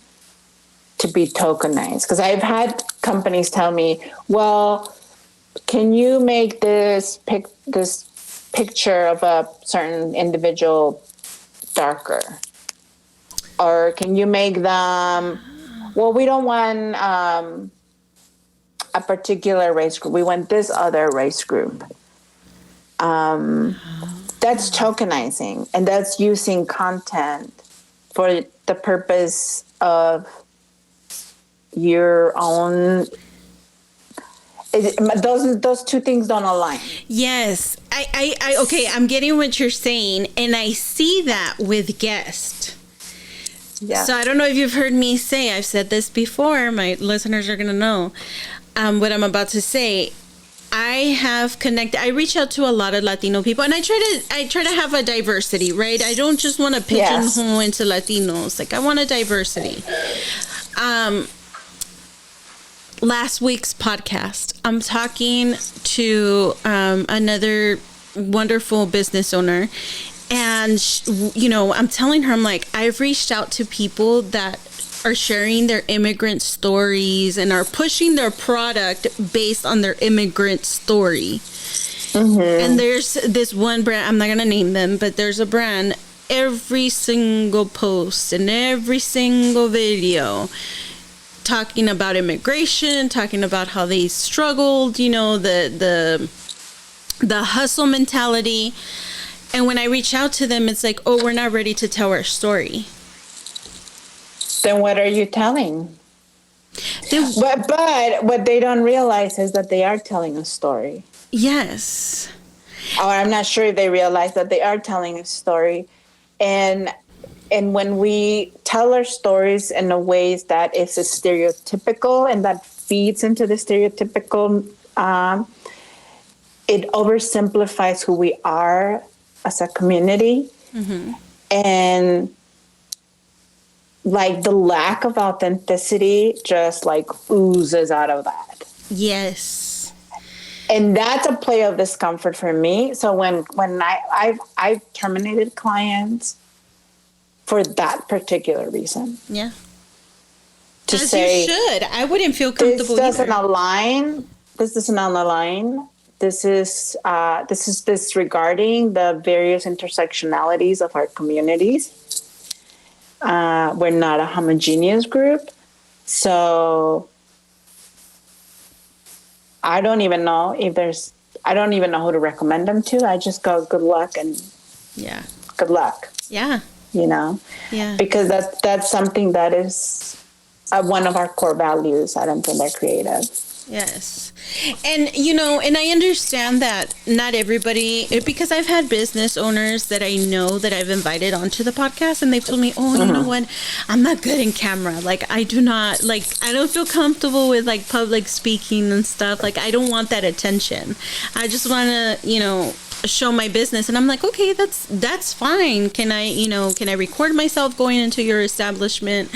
to be tokenized. Because I've had companies tell me, well, can you make this picture of a certain individual darker? Or can you make them, well, we don't want a particular race group. We want this other race group. That's tokenizing, and that's using content for the purpose of your own. Those two things don't align. Yes. Okay, I'm getting what you're saying, and I see that with guests. Yeah. So I don't know if you've heard me say, I've said this before, my listeners are going to know what I'm about to say. I reach out to a lot of Latino people, and I try to have a diversity, right? I don't just want to pigeonhole into Latinos. Like, I want a diversity. Last week's podcast, I'm talking to another wonderful business owner, and I'm telling her, I'm like, I've reached out to people that are sharing their immigrant stories and are pushing their product based on their immigrant story. Mm-hmm. And there's this one brand, I'm not gonna name them, but there's a brand, every single post and every single video talking about immigration, talking about how they struggled, the hustle mentality. And when I reach out to them, it's like, oh, we're not ready to tell our story. Then what are you telling? But what they don't realize is that they are telling a story. Yes. Or I'm not sure if they realize that they are telling a story. And when we tell our stories in a ways that is stereotypical and that feeds into the stereotypical, it oversimplifies who we are as a community. Mm-hmm. And like the lack of authenticity just like oozes out of that. Yes. And that's a play of discomfort for me. So when I've terminated clients for that particular reason. Yeah. To As say, you should. I wouldn't feel comfortable this doesn't either. align. This doesn't align. This is disregarding the various intersectionalities of our communities. We're not a homogeneous group. So I don't even know who to recommend them to. I just go, good luck and good luck. Yeah. Yeah. Because that's something that is one of our core values at Emprender Creative. Yes. And, and I understand that not everybody, because I've had business owners that I know that I've invited onto the podcast, and they've told me, oh, you know what, I'm not good in camera. Like, I don't feel comfortable with like public speaking and stuff. Like, I don't want that attention. I just want to, show my business. And I'm like, okay, that's fine. Can I record myself going into your establishment?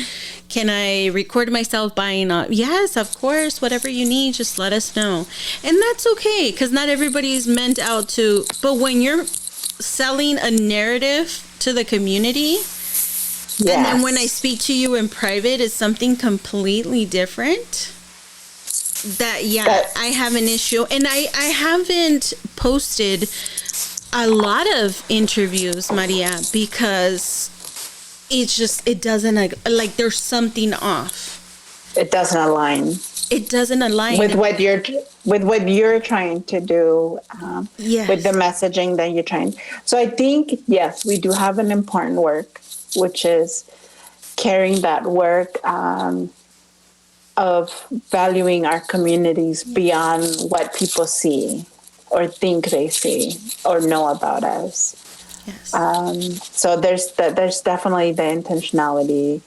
Can I record myself buying up? Yes, of course. Whatever you need, just let us know. And that's okay, because not everybody is meant out to. But when you're selling a narrative to the community, yes. And then when I speak to you in private, it's something completely different. I have an issue. And I haven't posted a lot of interviews, Maria, because it doesn't, like there's something off. It doesn't align. It doesn't align with what you're trying to do. Yes. With the messaging that you're trying. So I think, yes, we do have an important work, which is carrying that work of valuing our communities beyond what people see or think they see or know about us. Yes. So there's definitely the intentionality.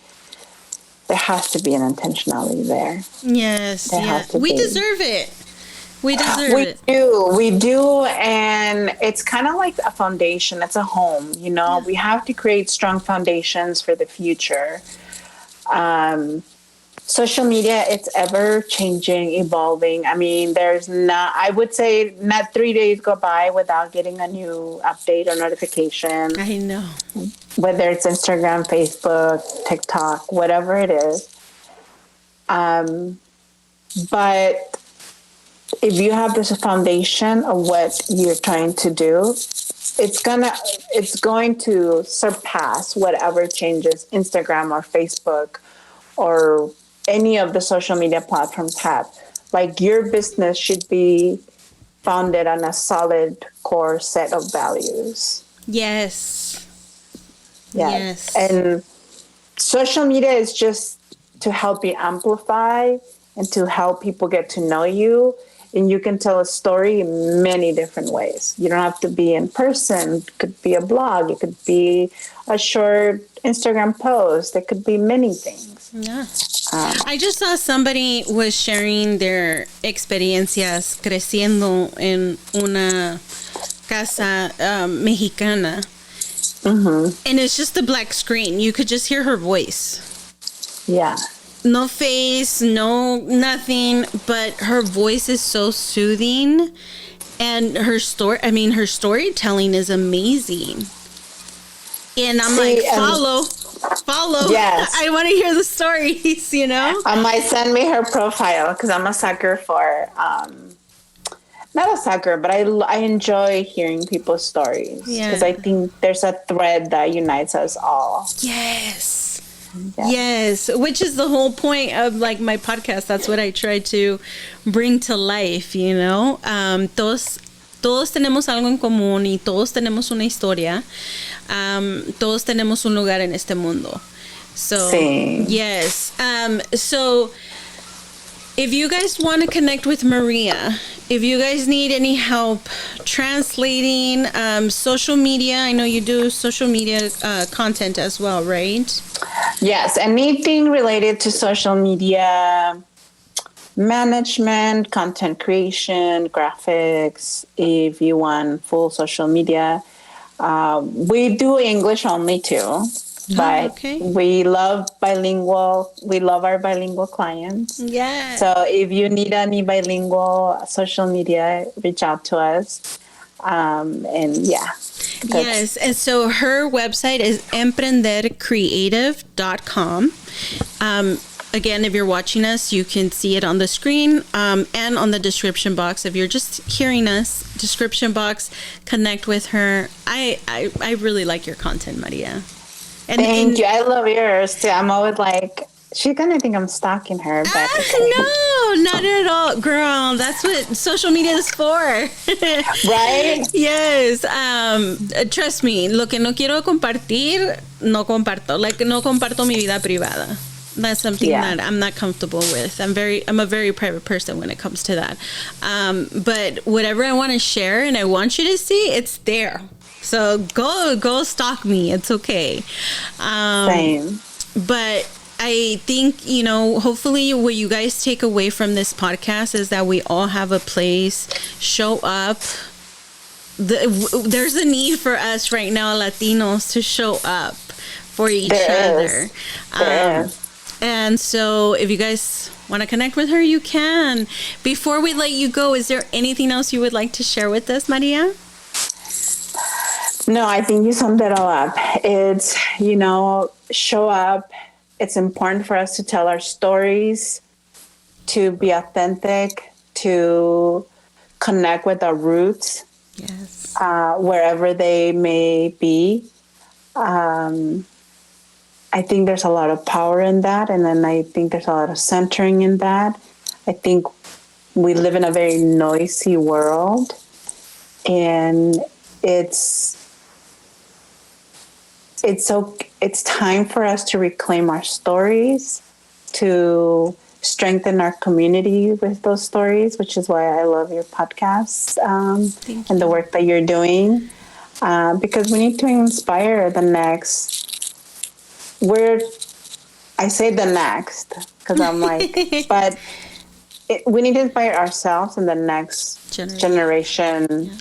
There has to be an intentionality there. Yes. We deserve it. We do. And it's kind of like a foundation. It's a home, we have to create strong foundations for the future. Social media, it's ever changing, evolving. I mean, I would say not 3 days go by without getting a new update or notification. I know. Whether it's Instagram, Facebook, TikTok, whatever it is. But if you have this foundation of what you're trying to do, it's going to surpass whatever changes Instagram or Facebook or any of the social media platforms have. Like, your business should be founded on a solid core set of values. Yes. And social media is just to help you amplify and to help people get to know you. And you can tell a story in many different ways. You don't have to be in person. It could be a blog. It could be a short Instagram post. It could be many things. Yeah. I just saw somebody was sharing their experiencias creciendo en una casa mexicana. Mm-hmm. And it's just a black screen. You could just hear her voice. Yeah. No face, no nothing, but her voice is so soothing, and her storytelling is amazing. And I'm follow. Yes. I want to hear the stories, you know? I might send me her profile because I'm a sucker for, not a sucker, but I enjoy hearing people's stories because I think there's a thread that unites us all. Yes. Yeah. Yes, which is the whole point of like my podcast. That's what I try to bring to life, you know. Todos tenemos algo en común y todos tenemos una historia. Todos tenemos un lugar en este mundo. So, sí. Yes. So, if you guys want to connect with Maria, if you guys need any help translating, social media, I know you do social media content as well, right? Yes, anything related to social media management, content creation, graphics, if you want full social media. We do English only too. But we love bilingual. We love our bilingual clients. Yeah. So if you need any bilingual social media, reach out to us. And yeah. Yes. And so her website is emprendercreative.com. Again, if you're watching us, you can see it on the screen and on the description box. If you're just hearing us, description box, connect with her. I really like your content, Maria. Thank you. I love yours too. I'm always like, she's gonna think I'm stalking her, but no, not at all, girl. That's what social media is for, right? Yes. Trust me. Lo que no quiero compartir, no comparto. Like, no comparto mi vida privada. That's something that I'm not comfortable with. I'm a very private person when it comes to that. But whatever I want to share and I want you to see, it's there. So go stalk me. It's okay. Same. But I think, you know, hopefully what you guys take away from this podcast is that we all have a place, show up. There's a need for us right now, Latinos, to show up for each other. And so if you guys want to connect with her, you can. Before we let you go, is there anything else you would like to share with us, Maria? No, I think you summed it all up. It's, you know, show up. It's important for us to tell our stories, to be authentic, to connect with our roots, yes, wherever they may be. I think there's a lot of power in that. And then I think there's a lot of centering in that. I think we live in a very noisy world, and it's time for us to reclaim our stories, to strengthen our community with those stories, which is why I love your podcasts and the work that you're doing, because we need to inspire the next. I say the next because I'm like, but we need to inspire ourselves and the next generation. Yeah.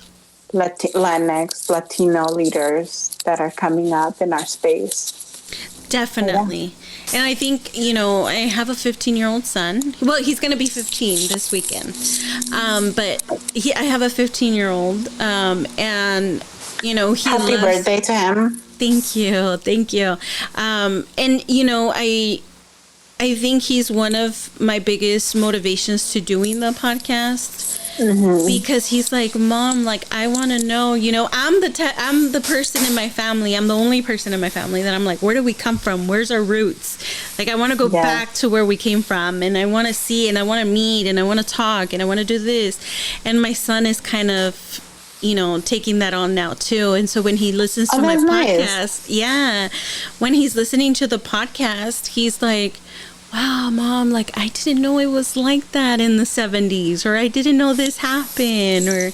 Latinx, Latino leaders that are coming up in our space. Definitely. Yeah. And I think, you know, I have a 15-year-old son. Well, he's going to be 15 this weekend. But I have a 15-year-old. And, you know, Happy birthday to him. Thank you. Thank you. And, you know, I think he's one of my biggest motivations to doing the podcast. Mm-hmm. Because he's like, Mom, like, I want to know, you know, I'm the person in my family. I'm the only person in my family that I'm like, where do we come from? Where's our roots? Like, I want to go back to where we came from, and I want to see, and I want to meet, and I want to talk, and I want to do this. And my son is kind of, you know, taking that on now too. And so when he listens to my podcast, when he's listening to the podcast, he's like, wow, Mom, like, I didn't know it was like that in the 70s, or I didn't know this happened, or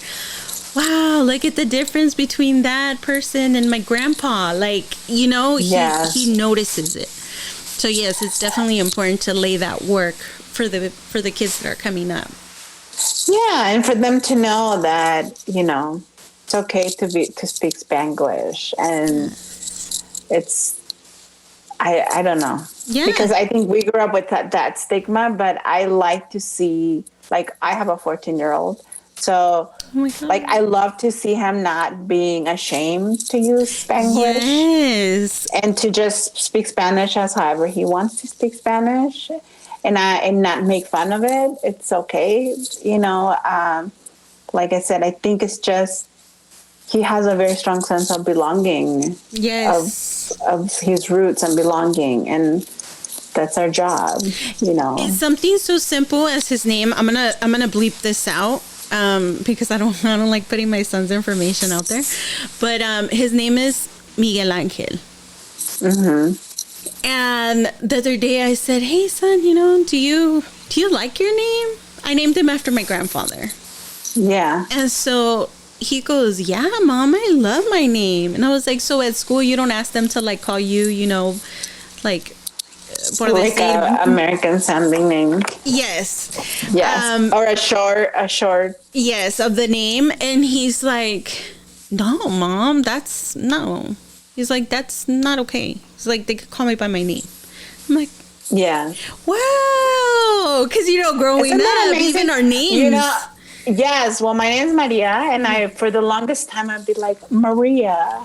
wow, look at the difference between that person and my grandpa. Like, Yes. he notices it. So yes, it's definitely important to lay that work for the kids that are coming up. Yeah, and for them to know that, it's okay to speak Spanglish, and it's I don't know. Yeah. Because I think we grew up with that stigma, but I like to see, like, I have a 14-year-old. So, Oh my God. like, I love to see him not being ashamed to use Spanglish. Yes. And to just speak Spanish as however he wants to speak Spanish, and not make fun of it. It's okay. Like I said, I think it's just, he has a very strong sense of belonging. Yes. Of his roots and belonging, and that's our job. It's something so simple as his name. I'm gonna bleep this out because I don't like putting my son's information out there. But his name is Miguel Angel. Mm-hmm. And the other day I said, "Hey son, do you like your name?" I named him after my grandfather. Yeah. And so he goes, "Yeah, Mom, I love my name." And I was like, "So at school you don't ask them to like call you, like a American sounding name." Yes. Yes. Or a short. Yes, of the name. And he's like, "No, Mom, no." He's like, "That's not okay." He's like, "They could call me by my name." I'm like, yeah. Wow. Because, growing up, even our names. Yes. Well, my name is Maria, and for the longest time, I'd be like, Maria.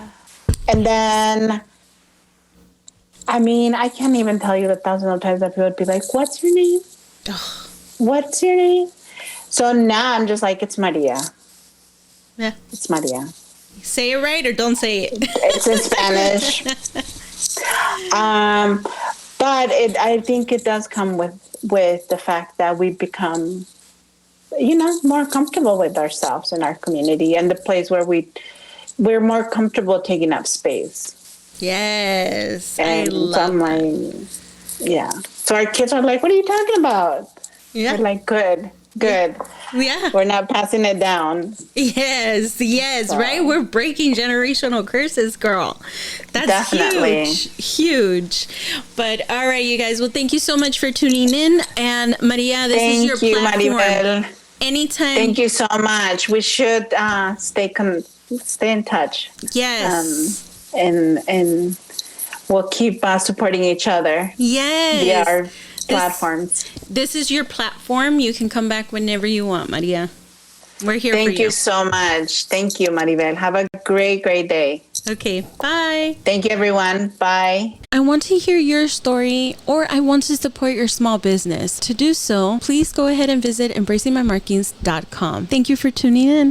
And then, I can't even tell you the thousands of times that people would be like, "What's your name? What's your name?" So now I'm just like, it's Maria. Yeah. It's Maria. Say it right or don't say it. It's in Spanish. But I think it does come with the fact that we become, more comfortable with ourselves and our community, and the place where we're more comfortable taking up space. Yes. And I love that. Yeah. So our kids are like, "What are you talking about?" Yeah. We're like, good. Yeah. We're not passing it down. Yes, so. Right? We're breaking generational curses, girl. That's definitely huge. But all right, you guys. Well, thank you so much for tuning in. And Maria, this is your platform. Maribel. Anytime. Thank you so much. We should stay in touch. Yes. And we'll keep supporting each other. Yes. Via our platforms. This is your platform. You can come back whenever you want, Maria. We're here for you. Thank you so much. Thank you, Maribel. Have a great, great day. Okay, bye. Thank you, everyone. Bye. I want to hear your story, or I want to support your small business. To do so, please go ahead and visit embracingmymarkings.com. Thank you for tuning in.